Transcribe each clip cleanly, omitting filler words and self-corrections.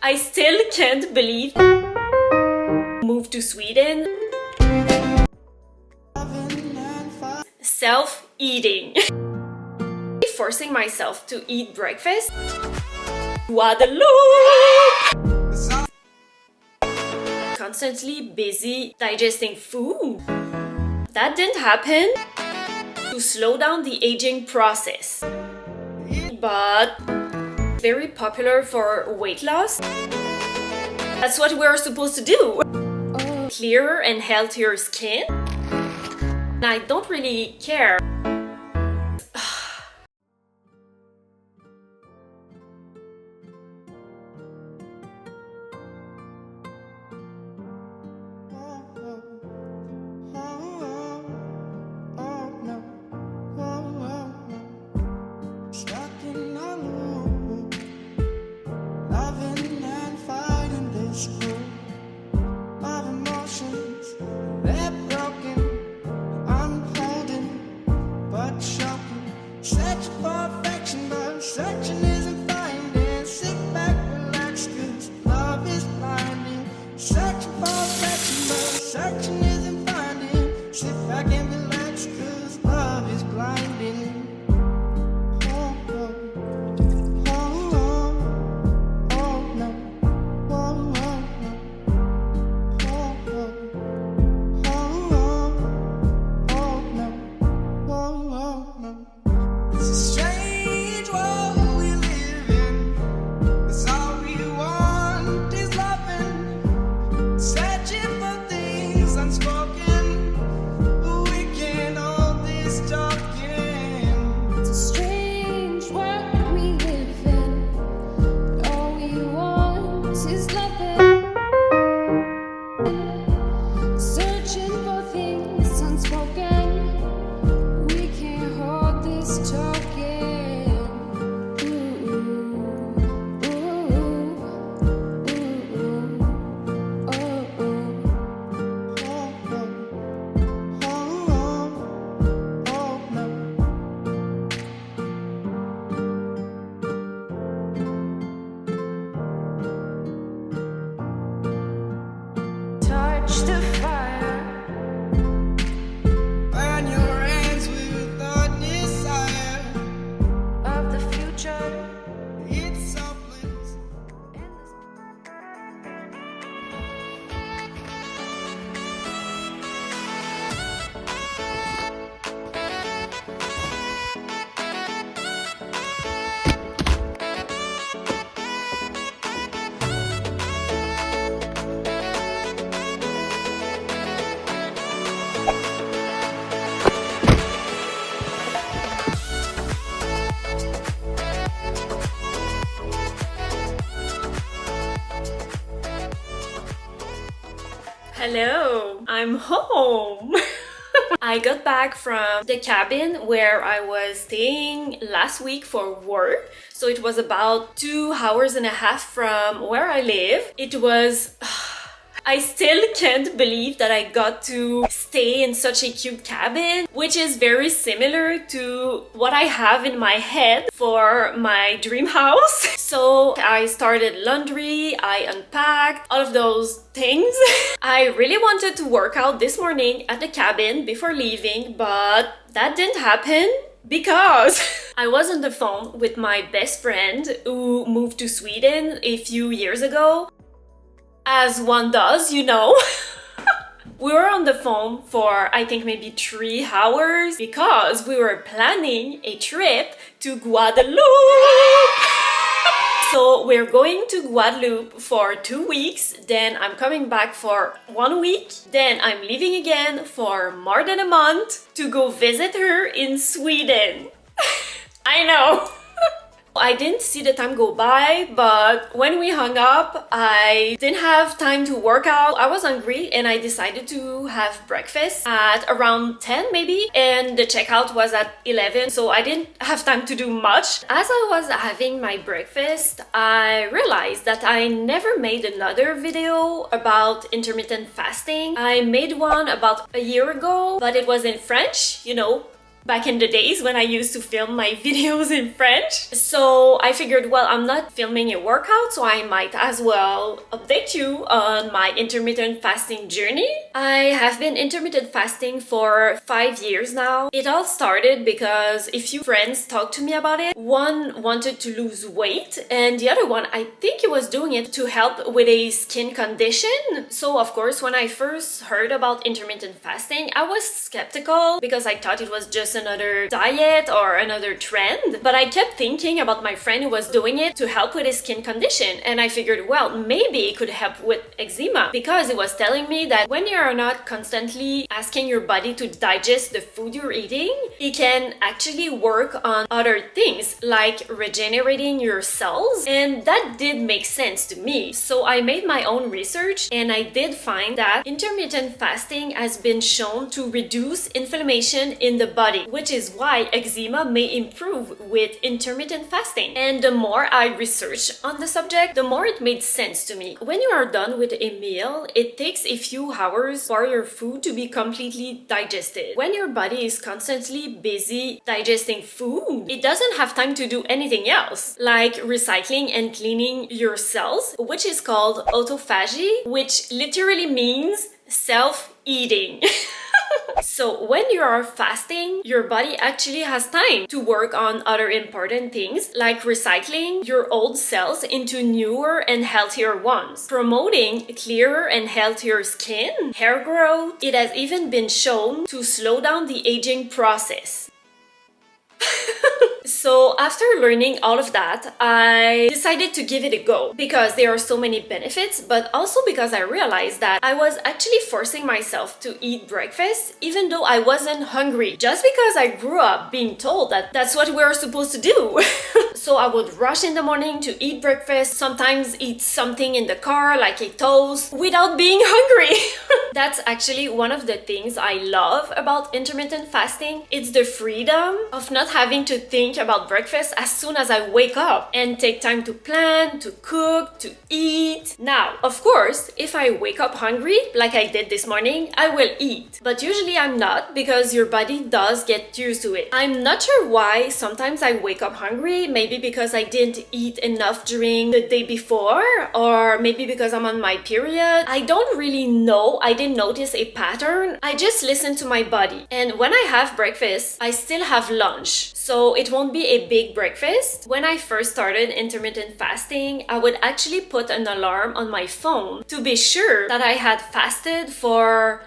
I still can't believe moved to Sweden. Self-eating. Forcing myself to eat breakfast. Guadeloupe! Constantly busy digesting food. That didn't happen to slow down the aging process. But very popular for weight loss. That's what we're supposed to do. Clearer and healthier skin. I don't really care. Hello, I'm home. I got back from the cabin where I was staying last week for work. So it was about 2.5 hours from where I live. It was... I still can't believe that I got to stay in such a cute cabin, which is very similar to what I have in my head for my dream house. So I started laundry, I unpacked, all of those things. I really wanted to work out this morning at the cabin before leaving, but that didn't happen. Because I was on the phone with my best friend who moved to Sweden a few years ago. As one does, you know. We were on the phone for I think maybe 3 hours because we were planning a trip to Guadeloupe. So we're going to Guadeloupe for 2 weeks, then I'm coming back for 1 week, then I'm leaving again for more than a month to go visit her in Sweden. I know. I didn't see the time go by, but when we hung up, I didn't have time to work out. I was hungry and I decided to have breakfast at around 10 maybe, and the checkout was at 11, so I didn't have time to do much. As I was having my breakfast, I realized that I never made another video about intermittent fasting. I made one about a year ago, but it was in French, you know, back in the days when I used to film my videos in French. So I figured, well, I'm not filming a workout, so I might as well update you on my intermittent fasting journey. I have been intermittent fasting for 5 years now. It all started because a few friends talked to me about it. One wanted to lose weight, and the other one, I think he was doing it to help with a skin condition. So of course, when I first heard about intermittent fasting, I was skeptical because I thought it was just another diet or another trend. But I kept thinking about my friend who was doing it to help with his skin condition, and I figured, well, maybe it could help with eczema, because it was telling me that when you are not constantly asking your body to digest the food you're eating, it can actually work on other things like regenerating your cells, and that did make sense to me. So I made my own research, and I did find that intermittent fasting has been shown to reduce inflammation in the body, which is why eczema may improve with intermittent fasting. And the more I researched on the subject, the more it made sense to me. When you are done with a meal, it takes a few hours for your food to be completely digested. When your body is constantly busy digesting food, it doesn't have time to do anything else, like recycling and cleaning your cells, which is called autophagy, which literally means self-eating. So when you are fasting, your body actually has time to work on other important things like recycling your old cells into newer and healthier ones, promoting clearer and healthier skin, hair growth. It has even been shown to slow down the aging process. So after learning all of that, I decided to give it a go because there are so many benefits, but also because I realized that I was actually forcing myself to eat breakfast even though I wasn't hungry, just because I grew up being told that that's what we're supposed to do. So I would rush in the morning to eat breakfast, sometimes eat something in the car like a toast without being hungry. That's actually one of the things I love about intermittent fasting. It's the freedom of not having to think about breakfast as soon as I wake up and take time to plan, to cook, to eat. Now, of course, if I wake up hungry, like I did this morning, I will eat. But usually I'm not, because your body does get used to it. I'm not sure why sometimes I wake up hungry, maybe because I didn't eat enough during the day before, or maybe because I'm on my period. I don't really know. I didn't notice a pattern. I just listen to my body. And when I have breakfast, I still have lunch. So it won't be a big breakfast. When I first started intermittent fasting, I would actually put an alarm on my phone to be sure that I had fasted for,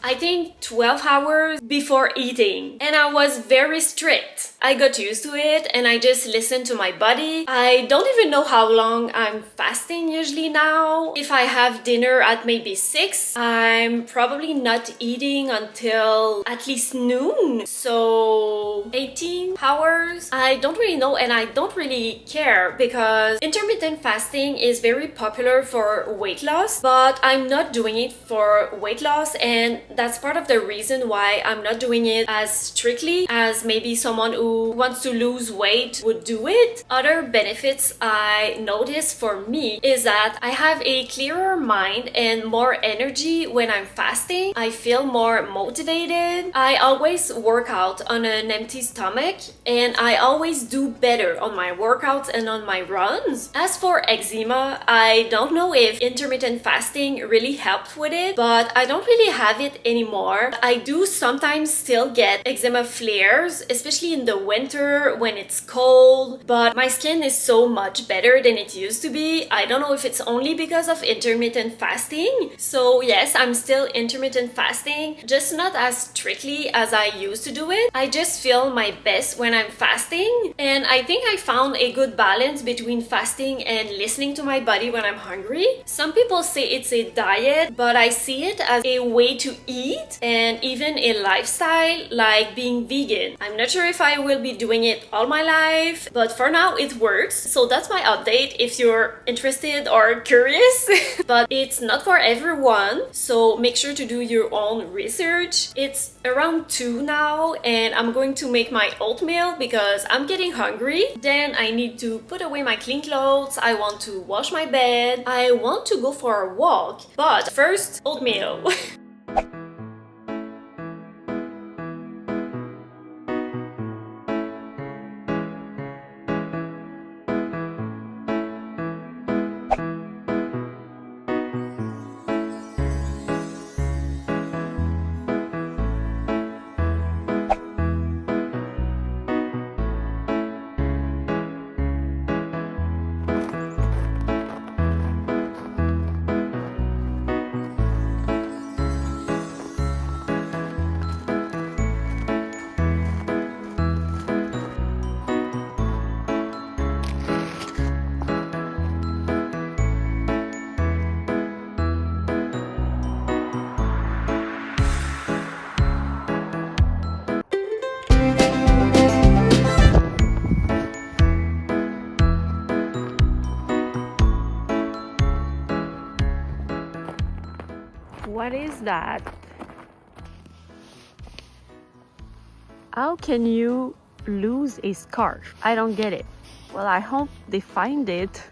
I think, 12 hours before eating. And I was very strict. I got used to it and I just listened to my body. I don't even know how long I'm fasting usually now. If I have dinner at maybe 6, I'm probably not eating until at least noon. So 18 hours? I don't really know, and I don't really care because intermittent fasting is very popular for weight loss, but I'm not doing it for weight loss, and that's part of the reason why I'm not doing it as strictly as maybe someone who wants to lose weight would do it. Other benefits I notice for me is that I have a clearer mind and more energy when I'm fasting. I feel more motivated. I always work out on an empty stomach, and I always do better on my workouts and on my runs. As for eczema, I don't know if intermittent fasting really helped with it, but I don't really have it anymore. I do sometimes still get eczema flares, especially in the winter when it's cold, but my skin is so much better than it used to be. I don't know if it's only because of intermittent fasting. So yes, I'm still intermittent fasting, just not as strictly as I used to do it. I just feel my best when I'm fasting, and I think I found a good balance between fasting and listening to my body when I'm hungry. Some people say it's a diet, but I see it as a way to eat and even a lifestyle, like being vegan. I'm not sure if I will be doing it all my life, but for now it works. So that's my update if you're interested or curious. But it's not for everyone, so make sure to do your own research. It's around 2 now, and I'm going to make my oatmeal because I'm getting hungry. Then I need to put away my clean clothes. I want to wash my bed. I want to go for a walk, but first, oatmeal. What is that? How can you lose a scarf? I don't get it. Well, I hope they find it